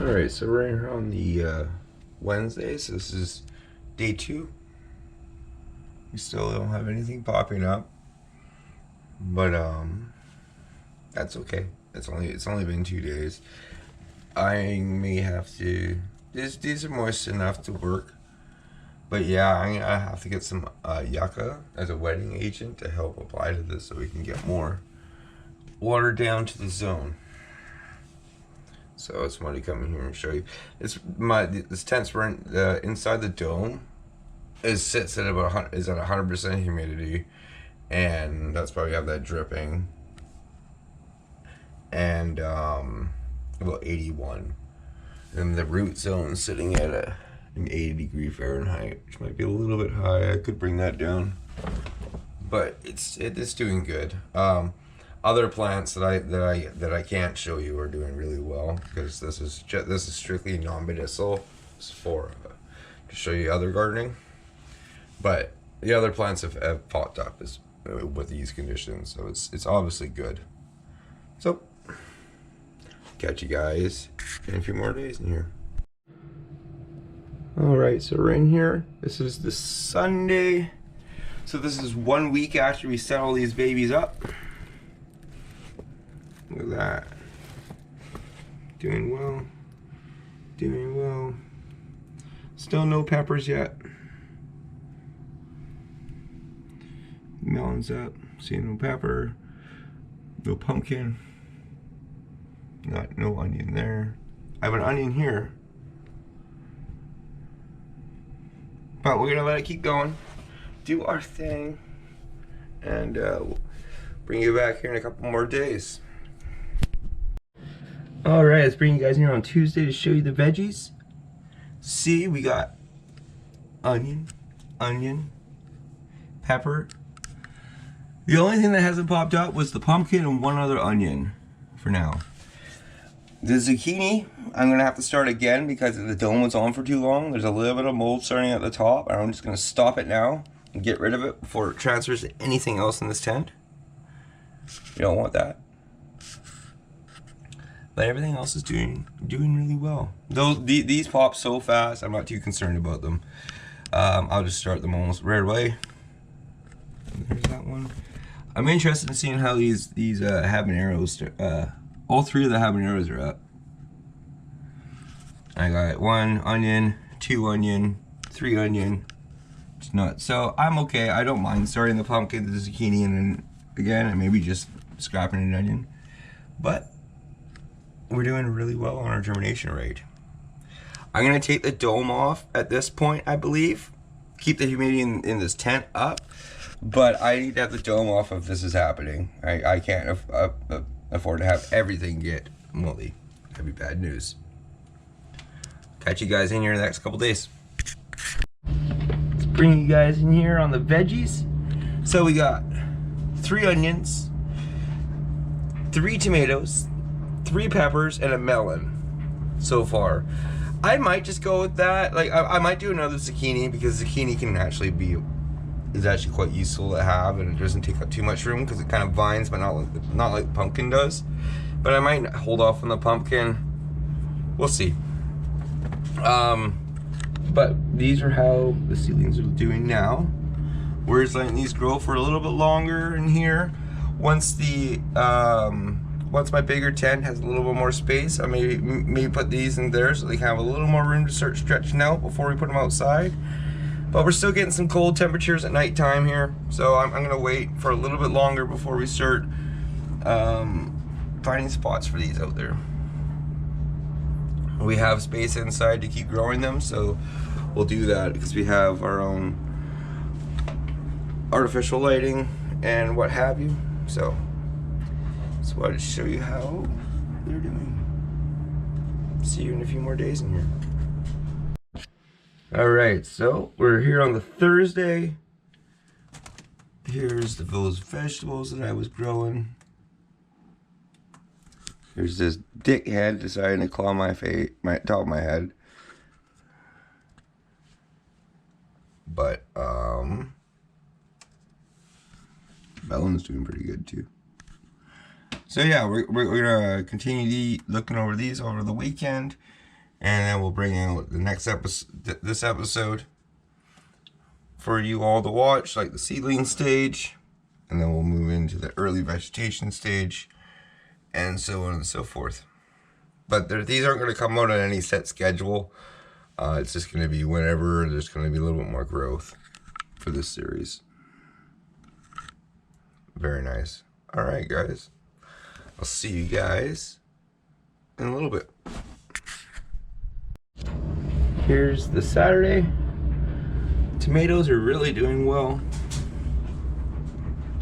Alright, so we're here on the Wednesday, so this is day 2. We still don't have anything popping up, but that's okay. It's only been 2 days. I may have to. These are moist enough to work, but yeah, I have to get some yucca as a wetting agent to help apply to this, so we can get more water down to the zone. So I just wanted to come in here and show you. This tent's inside the dome. It sits at about is at 100% humidity, and that's why we have that dripping. And about 81, and the root zone sitting at an 80 Fahrenheit, which might be a little bit high. I could bring that down, but it's doing good. Other plants that I can't show you are doing really well, because this is strictly non-medicinal. It's for to show you other gardening, but the other plants have popped up with these conditions, so it's obviously good. So catch you guys in a few more days in here. All right, so we're in here. This is the Sunday, so this is 1 week after we set all these babies up. Look at that. Doing well. Doing well. Still no peppers yet. Melons up. See, no pepper. No pumpkin. No onion there. I have an onion here. But we're gonna let it keep going. Do our thing. And we'll bring you back here in a couple more days. Alright, let's bring you guys here on Tuesday to show you the veggies. See, we got onion, pepper. The only thing that hasn't popped up was the pumpkin and one other onion for now. The zucchini, I'm going to have to start again because the dome was on for too long. There's a little bit of mold starting at the top, and I'm just going to stop it now and get rid of it before it transfers to anything else in this tent. You don't want that. But everything else is doing really well. These pop so fast, I'm not too concerned about them. I'll just start them almost right away. And there's that one. I'm interested in seeing how these habaneros, all 3 of the habaneros are up. I got 1 onion, 2 onion, 3 onion. It's nuts. So I'm okay. I don't mind starting the pumpkin, the zucchini, and then again, and maybe just scrapping an onion. But we're doing really well on our germination rate. I'm gonna take the dome off at this point, I believe. Keep the humidity in this tent up, but I need to have the dome off if this is happening. I can't afford to have everything get moldy. That'd be bad news. Catch you guys in here in the next couple days. Let's bring you guys in here on the veggies. So we got 3 onions, 3 tomatoes, 3 peppers, and a melon so far. I might just go with that. Like I might do another zucchini, because zucchini can actually is actually quite useful to have, and it doesn't take up too much room because it kind of vines, but not like the pumpkin does. But I might hold off on the pumpkin. We'll see. But these are how the seedlings are doing now. We're just letting these grow for a little bit longer in here. Once my bigger tent has a little bit more space, I may put these in there so they can have a little more room to start stretching out before we put them outside. But we're still getting some cold temperatures at night time here, so I'm gonna wait for a little bit longer before we start finding spots for these out there. We have space inside to keep growing them, so we'll do that because we have our own artificial lighting and what have you. So I wanted to show you how they're doing. See you in a few more days in here. Alright, so we're here on the Thursday. Here's those vegetables that I was growing. Here's this dickhead deciding to claw my top of my head. But melon's doing pretty good too. So yeah, we're gonna continue looking over these over the weekend, and then we'll bring out the next episode, this episode, for you all to watch, like the seedling stage, and then we'll move into the early vegetation stage, and so on and so forth. But these aren't going to come out on any set schedule. It's just going to be whenever there's going to be a little bit more growth for this series. Very nice. All right, guys. I'll see you guys in a little bit. Here's the Saturday. Tomatoes are really doing well.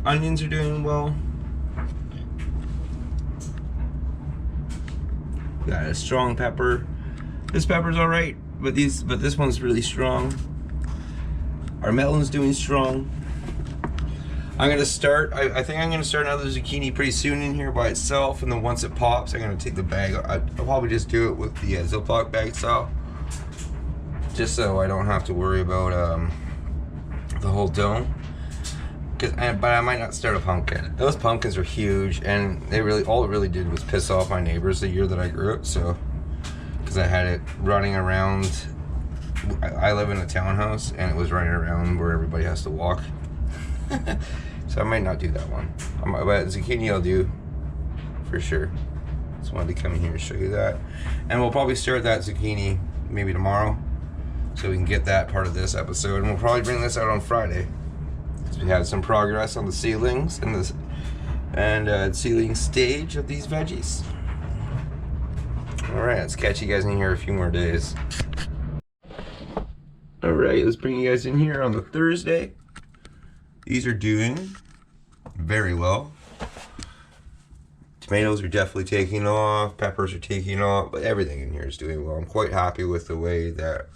Onions are doing well. Got a strong pepper. This pepper's all right, but this one's really strong. Our melon's doing strong. I'm gonna start. I think I'm gonna start another zucchini pretty soon in here by itself, and then once it pops, I'm gonna take the bag. I'll probably just do it with the Ziploc bag style, just so I don't have to worry about the whole dome. But I might not start a pumpkin. Those pumpkins are huge, and all it really did was piss off my neighbors the year that I grew it. So, because I had it running around. I live in a townhouse, and it was running around where everybody has to walk. So I might not do that one. But zucchini I'll do for sure. Just wanted to come in here and show you that. And we'll probably start that zucchini maybe tomorrow, so we can get that part of this episode. And we'll probably bring this out on Friday, because we had some progress on the seedlings and seedling stage of these veggies. All right, let's catch you guys in here a few more days. All right, let's bring you guys in here on the Thursday. These are doing very well. Tomatoes are definitely taking off. Peppers are taking off. But everything in here is doing well. I'm quite happy with the way that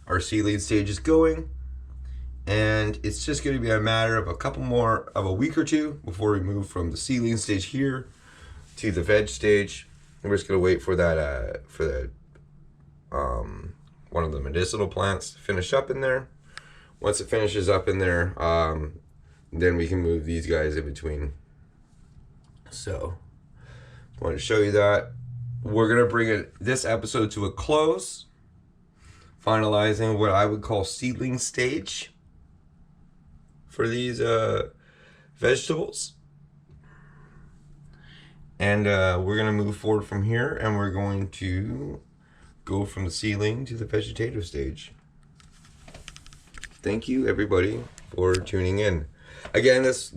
our seedling stage is going. And it's just going to be a matter of a week or two before we move from the seedling stage here to the veg stage. And we're just going to wait for that, one of the medicinal plants to finish up in there. Once it finishes up in there, then we can move these guys in between. So, I want to show you that. We're going to bring this episode to a close, finalizing what I would call seedling stage for these vegetables. And we're going to move forward from here, and we're going to go from the seedling to the vegetative stage. Thank you, everybody, for tuning in. Again, this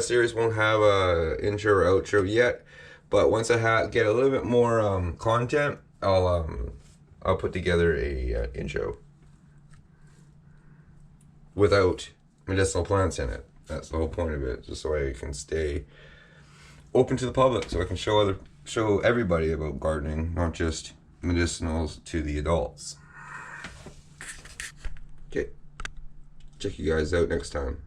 series won't have a intro or outro yet, but once I get a little bit more content, I'll put together a intro without medicinal plants in it. That's the whole point of it, just so I can stay open to the public, so I can show everybody about gardening, not just medicinals to the adults. Okay. Check you guys out next time.